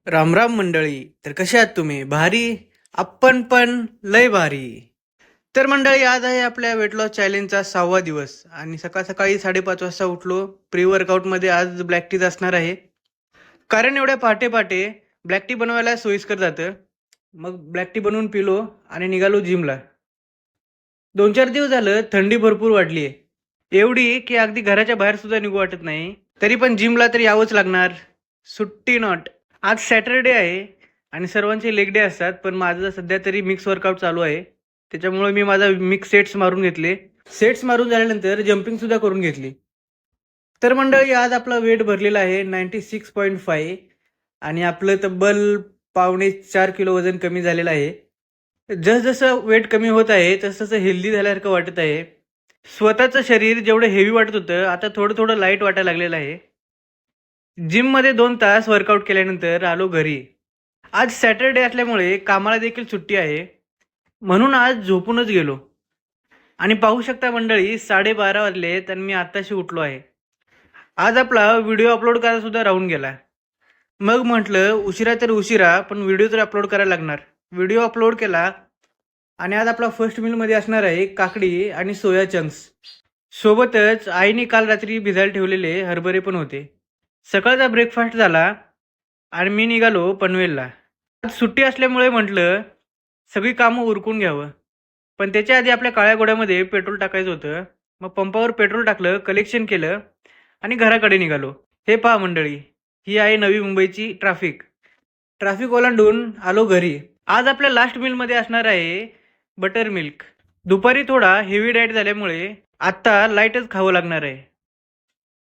राम राम मंडळी. तर कशा आहात तुम्ही? भारी. आपण पण लय भारी. तर मंडळी, आज आहे आपल्या वेट लॉस चॅलेंजचा 6वा दिवस आणि सकाळ सकाळी 5:30 वाजता उठलो. प्री वर्कआउटमध्ये आज ब्लॅक टीच असणार आहे, कारण एवढ्या पहाटे पहाटे ब्लॅक टी बनवायला सोयीस्कर जातं. मग ब्लॅक टी बनवून पिलो आणि निघालो जिमला. 2-4 दिवस झालं थंडी भरपूर वाढली आहे, एवढी की अगदी घराच्या बाहेर सुद्धा निघू वाटत नाही. तरी पण जिमला तर यावंच लागणार. सुट्टी नॉट. आज सॅटरडे आहे आणि सर्वांचे लेग डे असतात, पण माझं सध्या तरी मिक्स वर्कआउट चालू आहे. त्याच्यामुळे मी माझा मिक्स सेट्स मारून घेतले. सेट्स मारून झाल्यानंतर जम्पिंग सुद्धा करून घेतली. तर मंडळी, आज आपला वेट भरलेला आहे 96.5 आणि आपलं तब्बल 4.25 किलो वजन कमी झालेलं आहे. जसं वेट कमी होत आहे तसं हेल्दी झाल्यासारखं वाटत आहे. स्वतःचं शरीर जेवढं हेवी वाटत होतं, आता थोडं थोडं लाईट वाटायला लागलेलं आहे. जिममध्ये 2 तास वर्कआउट केल्यानंतर आलो घरी. आज सॅटरडे असल्यामुळे कामाला देखील सुट्टी आहे, म्हणून आज झोपूनच गेलो. आणि पाहू शकता मंडळी, 12:30 वाजलेत आणि मी आत्ताशी उठलो आहे. आज आपला व्हिडिओ अपलोड करायला सुद्धा राहून गेला. मग म्हटलं उशिरा तर उशिरा, पण व्हिडिओ तर अपलोड करायला लागणार. व्हिडिओ अपलोड केला आणि आज आपला फर्स्ट मीलमध्ये असणार आहे काकडी आणि सोया चंक्स. सोबतच आईने काल रात्री भिजायला ठेवलेले हरभरे पण होते. सकाळचा ब्रेकफास्ट झाला आणि मी निघालो पनवेलला. आज सुट्टी असल्यामुळे म्हटलं सगळी कामं उरकून घ्यावं. पण त्याच्या आधी आपल्या काळ्या घोड्यामध्ये पेट्रोल टाकायचं होतं. मग पंपावर पेट्रोल टाकलं, कलेक्शन केलं आणि घराकडे निघालो. हे पहा मंडळी, ही आहे नवी मुंबईची ट्रॅफिक. ट्रॅफिक ओलांडून आलो घरी. आज आपल्या लास्ट मीलमध्ये असणार आहे बटर मिल्क. दुपारी थोडा हेवी डाएट झाल्यामुळे आत्ता लाईटच खावं लागणार आहे.